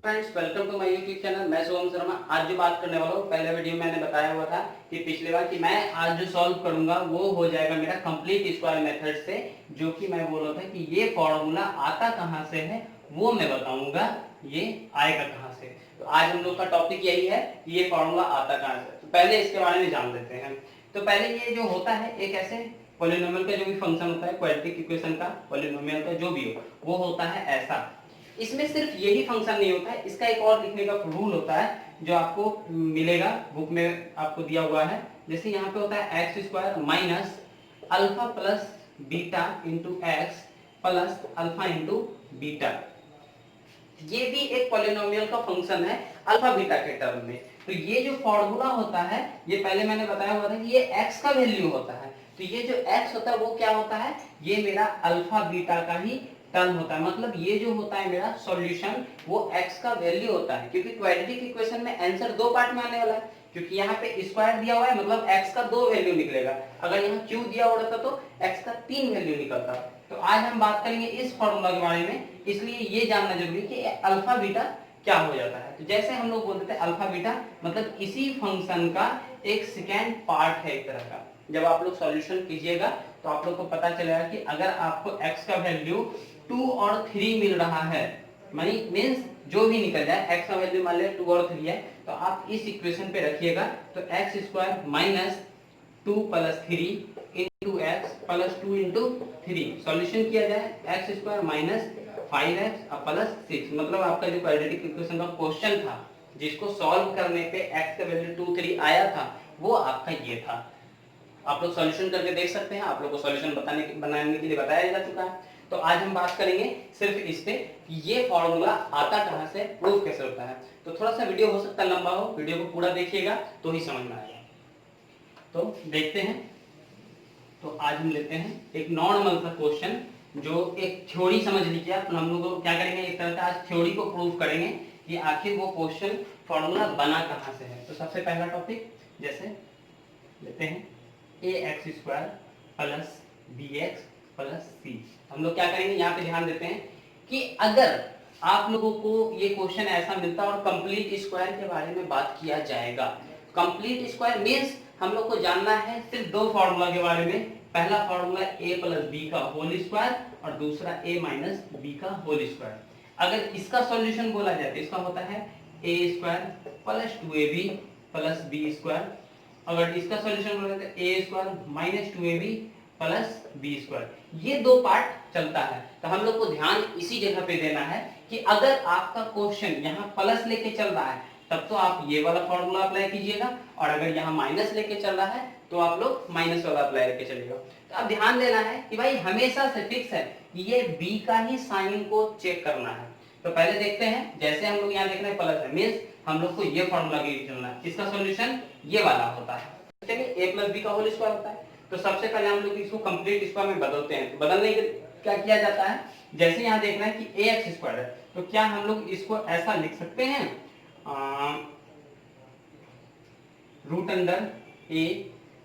Friends, welcome to my YouTube channel. मैं शुभम शर्मा। आज जो बात करने वाला हूँ, पहले वीडियो में मैंने बताया हुआ था कि पिछले बार कि मैं आज जो सॉल्व करूंगा वो हो जाएगा मेरा कंप्लीट स्क्वायर मेथड से, जो कि मैं बोल रहा था कि ये फॉर्मूला आता कहाँ से है वो मैं बताऊंगा, ये आएगा कहाँ से। तो आज हम लोग का टॉपिक यही है कि ये फॉर्मूला आता कहाँ से। तो पहले इसके बारे में जान लेते हैं। तो पहले ये जो होता है एक ऐसे पॉलिनोमियल का जो भी फंक्शन होता है, क्वाड्रेटिक इक्वेशन का, पॉलिनोमियल का जो भी हो, वो होता है ऐसा। इसमें सिर्फ यही फंक्शन नहीं होता है, इसका एक और लिखने का रूल होता है जो आपको मिलेगा बुक में, आपको दिया हुआ है। जैसे यहाँ पे होता है x square minus alpha plus beta into x plus alpha into beta. ये भी एक पॉलिनोमियल का फंक्शन है अल्फा बीटा के टर्म में। तो ये जो फॉर्मूला होता है, ये पहले मैंने बताया हुआ था कि ये एक्स का वैल्यू होता है। तो ये जो एक्स होता है वो क्या होता है, ये मेरा अल्फा बीटा का ही टर्म होता है। मतलब ये जो होता है मेरा सॉल्यूशन वो एक्स का वैल्यू होता है, क्योंकि क्वाड्रेटिक इक्वेशन में आंसर दो पार्ट में आने वाला है। क्योंकि यहाँ पे स्क्वायर दिया हुआ है, मतलब एक्स का दो वैल्यू निकलेगा। अगर यहाँ क्यू दिया हुआ था तो एक्स का तीन वैल्यू निकलता। तो आज हम बात करेंगे इस फॉर्मूला के बारे में, इसलिए ये जानना जरूरी है कि अल्फा बीटा क्या हो जाता है। तो जैसे हम लोग बोलते थे अल्फा बीटा मतलब इसी फंक्शन का एक सेकेंड पार्ट है एक तरह का। जब आप लोग सॉल्यूशन कीजिएगा तो आप लोग को पता चलेगा कि अगर आपको x का वैल्यू 2 और 3 मिल रहा है, मींस जो भी निकल जाए, x का वैल्यू मान लिया 2 और 3 है, तो आप इस इक्वेशन पे रखिएगा। तो x square minus 2 plus 3 into x plus 2 into 3 solution किया जाए, x square minus 5x plus 6। मतलब आपका जो क्वाड्रेटिक इक्वेशन का क्वेश्चन था जिसको सॉल्व करने पे x का वैल्यू 2 3 आया था, वो आपका ये था। आप लोग सॉल्यूशन करके देख सकते हैं, आप लोग को सॉल्यूशन बनाने के लिए बताया जा चुका है। तो आज हम बात करेंगे सिर्फ इस पे कि ये फॉर्मूला आता कहां से, प्रूफ कैसे होता है। तो थोड़ा सा वीडियो हो सकता है लंबा हो, वीडियो को पूरा देखिएगा तो ही समझ में आएगा। तो देखते हैं। तो आज हम लेते हैं एक नॉर्मल सा क्वेश्चन, जो एक थ्योरी समझ लीजिए आप। हम लोग क्या करेंगे, एक तरह का आज थ्योरी को प्रूव करेंगे कि आखिर वो क्वेश्चन फॉर्मूला बना कहां से है। तो सबसे पहला टॉपिक जैसे लेते हैं A X square plus B X plus C. हम लोग क्या करेंगे, यहाँ पे ध्यान देते हैं कि अगर आप लोगों को ये क्वेश्चन ऐसा मिलता और कंप्लीट स्क्वायर के बारे में बात किया जाएगा। कंप्लीट स्क्वायर मींस हम लोग को जानना है सिर्फ दो फॉर्मूला के बारे में। पहला फॉर्मूला ए प्लस बी का होल स्क्वायर और दूसरा ए माइनस बी का होल स्क्वायर। अगर इसका सॉल्यूशन बोला जाए तो इसका होता है A square plus 2ab plus B square. अगर इसका सॉल्यूशन बोला जाए तो A square minus 2ab plus B square. ये दो पार्ट चलता है। तो हम लोग को ध्यान इसी जगह पे देना है कि अगर आपका क्वेश्चन यहाँ प्लस लेके चल रहा है तब तो आप ये वाला फॉर्मूला अप्लाई कीजिएगा, और अगर यहाँ माइनस लेके चल रहा है तो आप लोग माइनस वाला अप्लाई लेके चलिएगा। तो अब ध्यान देना है कि भाई हमेशा से फिक्स है कि ये बी का ही साइन को चेक करना है। तो पहले देखते हैं, जैसे हम लोग यहाँ देख रहे हैं प्लस है मींस हम लोग को ये फॉर्मूला लेके चलना है। इसका सॉल्यूशन ये वाला होता है। चलिए ए प्लस बी का होल स्क्वायर होता है। तो सबसे पहले हम लोग इसको कंप्लीट स्क्वायर में बदलते हैं। तो बदलने के क्या किया जाता है, जैसे यहाँ देख रहे हैं कि ए एक्स स्क्वायर है, तो क्या हम लोग इसको ऐसा लिख सकते हैं, रूट अंडर ए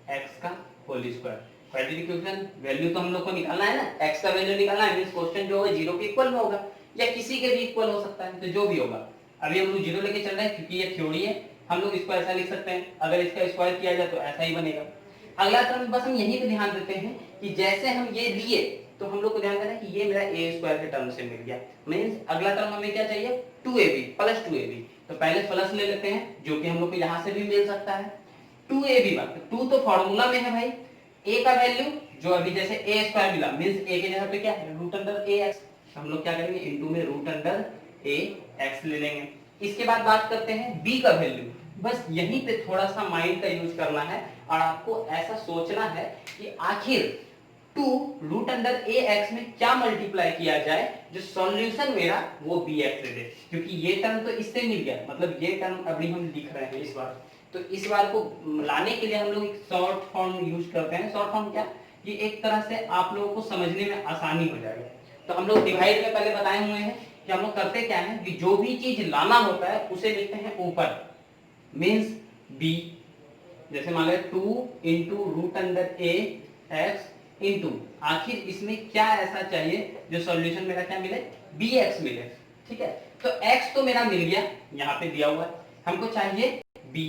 एक्स का whole square. Quadratic equation value तो हम लोग को निकालना है ना, एक्स का वैल्यू निकालना है, मींस क्वेश्चन जो होगा जीरो के इक्वल में होगा या किसी के भी इक्वल हो सकता है। तो जो भी होगा, अभी हम लोग जीरो लेके चल रहे हैं क्योंकि ये थ्योरी है। हम लोग इसको ऐसा लिख सकते हैं, अगर इसका स्क्वायर किया जाए तो ऐसा ही बनेगा। अगला टर्म बस हम यहीं पे ध्यान देते हैं कि जैसे हम ये लिए तो हम लोग को ध्यान देना है कि ये मेरा ए स्क्वायर के टर्म से मिल गया। मींस अगला टर्म हमें क्या चाहिए, 2ab प्लस 2ab। तो पहले प्लस ले लेते हैं जो कि हम लोग को यहाँ से भी मिल सकता है 2ab बात। 2 तो फॉर्मूला में है भाई, a का वैल्यू जो अभी जैसे a स्क्वायर मिला मींस a के जगह पे क्या है रूट अंडर a x। हम लोग क्या करेंगे इनटू में रूट अंडर a x ले लेंगे। इसके बाद बात करते हैं b का वैल्यू। बस यहीं पे थोड़ा सा माइंड का यूज करना है और आपको ऐसा सोचना है कि आखिर 2 रूट अंडर ए एक्स में क्या मल्टीप्लाई किया जाए जो सॉल्यूशन मेरा वो बी एक्स दे दे। क्योंकि ये टर्म तो इससे मिल गया, मतलब ये टर्म अभी हम लिख रहे हैं इस बार। तो इस बार को लाने के लिए हम लोग एक शॉर्ट फॉर्म यूज करते हैं। शॉर्ट फॉर्म क्या, कि एक तरह से आप लोगों को समझने में आसानी हो जाएगी। तो हम लोग डिवाइड में पहले बताए हुए हैं कि हम लोग करते क्या है कि जो भी चीज लाना होता है उसे लिखते हैं ऊपर, मींस बी। जैसे मान लो 2 into root under a x into आखिर इसमें क्या ऐसा चाहिए जो सॉल्यूशन मेरा क्या मिले, बी एक्स मिले। ठीक है, तो x तो मेरा मिल गया, यहाँ पे दिया हुआ है, हमको चाहिए b,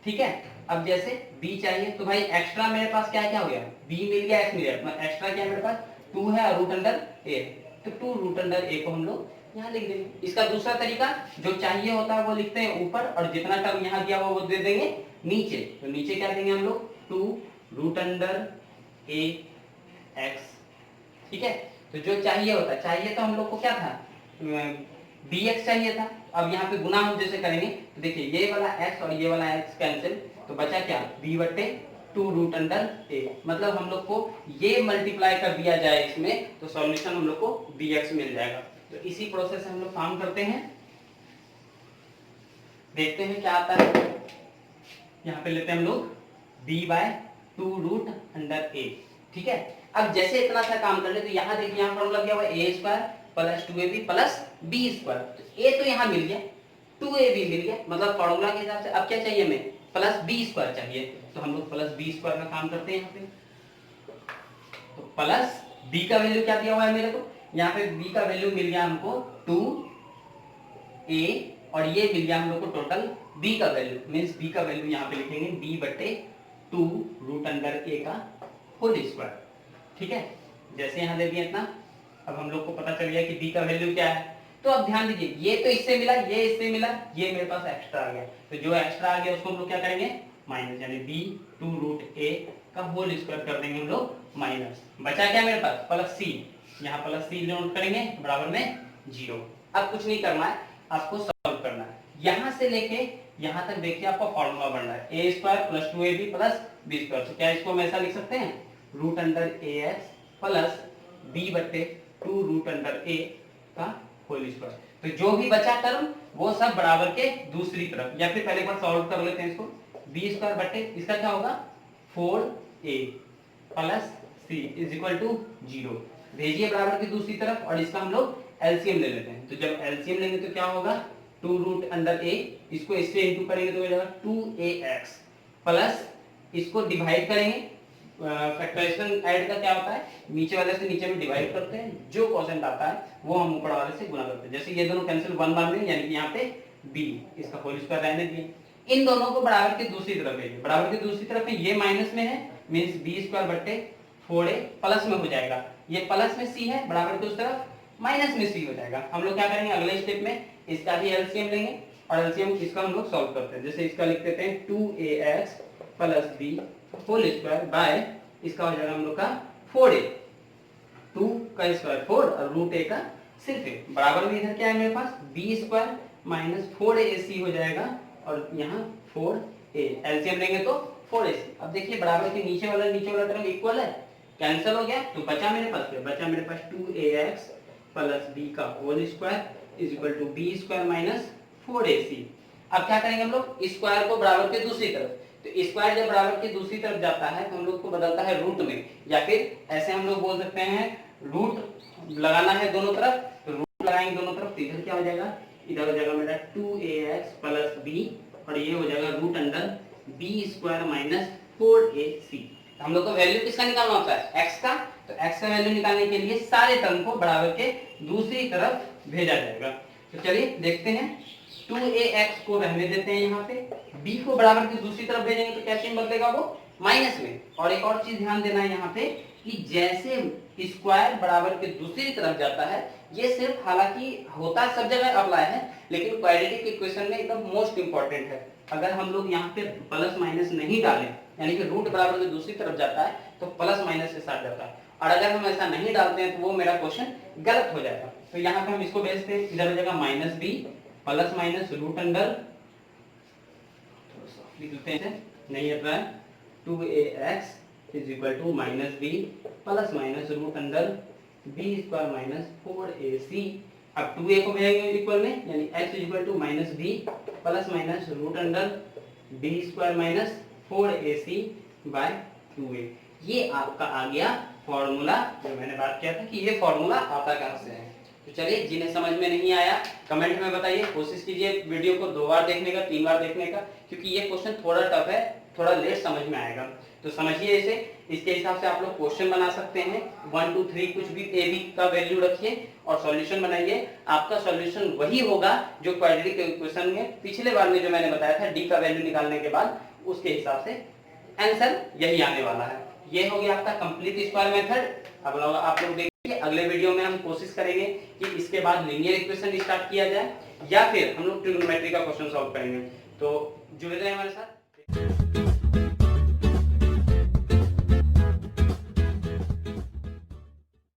ठीक है। अब जैसे b चाहिए तो भाई एक्स्ट्रा मेरे पास क्या क्या हो गया, b मिल गया, x मिल गया, मतलब एक्स्ट्रा क्या मेरे पास 2 है और रूट अंडर a, तो 2 रूट अंडर a को हम लोग यहाँ लिख देंगे। इसका दूसरा तरीका, जो चाहिए होता है वो लिखते हैं ऊपर और जितना टर्म यहाँ दिया हुआ वो दे देंगे नीचे, तो नीचे क्या देंगे हम लोग 2 रूट अंडर a x, ठीक है। तो जो चाहिए होता है, चाहिए तो हम लोग को क्या था, bx चाहिए था। अब यहाँ पे गुना हम जैसे करेंगे तो देखिए ये वाला x और ये वाला x कैंसिल, तो बचा क्या b बटे 2 रूट अंडर a, मतलब हम लोग को ये मल्टीप्लाई कर दिया जाए इसमें तो सॉल्यूशन हम लोग को bx मिल जाएगा। तो इसी प्रोसेस से हम लोग काम करते हैं, देखते हैं क्या आता है। यहाँ पे लेते हैं हम लोग b by 2 root under a, ठीक है। अब जैसे इतना सा काम कर ले तो यहाँ देखिए यहाँ फॉर्मूला क्या हुआ, a square plus 2ab plus b square, तो a तो यहाँ मिल गया, 2ab मिल गया, मतलब फॉर्मूला के हिसाब से अब क्या चाहिए हमें, प्लस b स्क्वायर चाहिए, तो हम लोग प्लस b स्क्वायर का काम करते हैं यहाँ पे। तो प्लस b का वैल्यू क्या दिया हुआ है मेरे को, यहाँ पे b का वैल्यू मिल गया हमको 2a और ये मिल गया हम लोग को टोटल b का वैल्यू, मींस b का वैल्यू यहाँ पे लिखेंगे b बटे 2 रूट अंडर a का होल स्क्वायर, ठीक है। जैसे यहाँ दे दिया इतना, अब हम लोग को पता चल गया कि b का वैल्यू क्या है। तो अब ध्यान दीजिए, ये तो इससे मिला, ये इससे मिला, ये मेरे पास एक्स्ट्रा आ गया, तो जो एक्स्ट्रा आ गया उसको हम लोग क्या करेंगे माइनस, यानी b 2 रूट a का होल स्क्वायर कर देंगे हम लोग माइनस, बचा क्या मेरे पास प्लस c, यहाँ प्लस c नोट करेंगे बराबर में 0। अब कुछ नहीं करना है, आपको सॉल्व करना है, यहाँ से लेके यहाँ तक देखिए आपका फॉर्मूला बन रहा है a square plus 2ab plus b square, तो क्या इसको हम ऐसा लिख सकते हैं root under ax plus b बटे 2 रूट अंडर a का होल स्क्वायर। तो जो भी बचा टर्म वो सब बराबर के दूसरी तरफ, या फिर पहले एक बार सॉल्व कर लेते हैं इसको, b स्क्वायर बटे इसका क्या होगा 4a plus c is equal to 0, भेजिए बराबर की दूसरी तरफ और इसका हम लोग एलसीएम ले लेते हैं। तो जब एलसीएम लेंगे तो क्या होगा 2 रूट अंडर a, इसको इससे इंटू करेंगे तो हो जाएगा 2ax प्लस इसको डिवाइड करेंगे, फैक्टराइजेशन ऐड का क्या होता है, नीचे वाले से नीचे में डिवाइड करते हैं, जो क्वोशिएंट आता है वो हम ऊपर वाले से गुणा करते हैं। जैसे ये दोनों कैंसिल 1 बार में, यानी कि यहाँ पे b इसका होल स्क्वायर रहने दिए, इन दोनों को बराबर की दूसरी तरफ भेजिए, बराबर की दूसरी तरफ में ये माइनस में है, मींस b स्क्वायर बटे 4a प्लस में हो जाएगा, ये प्लस में c है, बराबर की उस तरफ माइनस में c हो जाएगा। हम लोग क्या करेंगे अगले स्टेप में इसका भी एलसीएम लेंगे और एलसीएम इसका हम लोग सॉल्व करते हैं। जैसे इसका लिख देते हैं 2ax plus b whole square by इसका हो जाएगा हम लोग का 4a, 2 का स्क्वायर 4 और रूट a का सिर्फ a, बराबर में इधर क्या है मेरे पास b स्क्वायर माइनस 4ac हो जाएगा और यहाँ 4a, एलसीएम लेंगे तो 4ac। अब देखिए बराबर के नीचे वाला टर्म इक्वल है, कैंसिल हो गया, तो बचा मेरे पास 2ax प्लस b का whole square is equal to b square minus 4ac। अब क्या करेंगे हम लोग, स्क्वायर को बराबर के दूसरी तरफ, तो स्क्वायर जब बराबर की दूसरी तरफ जाता है तो हम लोग को बदलता है रूट में, या फिर ऐसे हम लोग बोल सकते हैं रूट लगाना है दोनों तरफ, तो रूट लगाएंगे दोनों तरफ, तो इधर क्या हो जाएगा, इधर हो जाएगा मेरा 2ax प्लस b और ये हो जाएगा root under b square minus 4ac। हम लोग को वैल्यू किसका निकालना होता है x का, तो x का वैल्यू निकालने के लिए सारे टर्म को बराबर के दूसरी तरफ भेजा जाएगा। तो चलिए देखते हैं, 2ax को रहने देते हैं यहाँ पे, b को बराबर की दूसरी तरफ भेजेंगे तो क्या चिन्ह बदलेगा वो माइनस में। और एक और चीज ध्यान देना है यहाँ पे कि जैसे स्क्वायर बराबर के दूसरी तरफ जाता है, ये सिर्फ हालांकि होता सब जगह अप्लाई है, लेकिन क्वाड्रेटिक इक्वेशन में एकदम मोस्ट इंपॉर्टेंट है। अगर हम लोग यहाँ पे प्लस माइनस नहीं डालें, यानी कि रूट बराबर के दूसरी तरफ जाता है तो प्लस माइनस के साथ जाता है, और अगर हम ऐसा नहीं डालते हैं तो वो मेरा क्वेश्चन गलत हो जाएगा। तो यहाँ पे हम इसको भेजते हैं, इधर हो जाएगा minus b plus minus root under, लिख लेते हैं नहीं आता है, 2ax is equal to minus b plus minus root under b square minus 4ac। अब 2a को भेजेंगे इक्वल में, यानी x is equal to minus b plus minus root under b square minus 4ac by 2a। ये आपका आ गया formula, जो मैंने बात किया था कि ये फॉर्मूला आता कहां से है। तो चलिए, जिन्हें समझ में नहीं आया कमेंट में बताइए, कोशिश कीजिए वीडियो को 2 बार देखने का, 3 बार देखने का, क्योंकि ये क्वेश्चन थोड़ा टफ है, थोड़ा लेट समझ में आएगा। तो समझिए इसे, इसके हिसाब से आप लोग क्वेश्चन बना सकते हैं। 1 2 3 कुछ भी ए बी का वैल्यू रखिए और सॉल्यूशन बनाइए। आपका सॉल्यूशन वही होगा जो क्वाड्रेटिक इक्वेशन में पिछले बार में जो मैंने बताया था, डी का वैल्यू निकालने के बाद उसके हिसाब से आंसर यही आने वाला है। ये हो गया आपका कंप्लीट स्क्वायर मेथड। अब आप लोग देखिए, अगले वीडियो में हम कोशिश करेंगे कि इसके बाद लीनियर इक्वेशन स्टार्ट किया जाए या फिर हम लोग ट्रिग्नोमेट्री का क्वेश्चन सॉल्व करेंगे। तो जुड़े रहे हमारे साथ।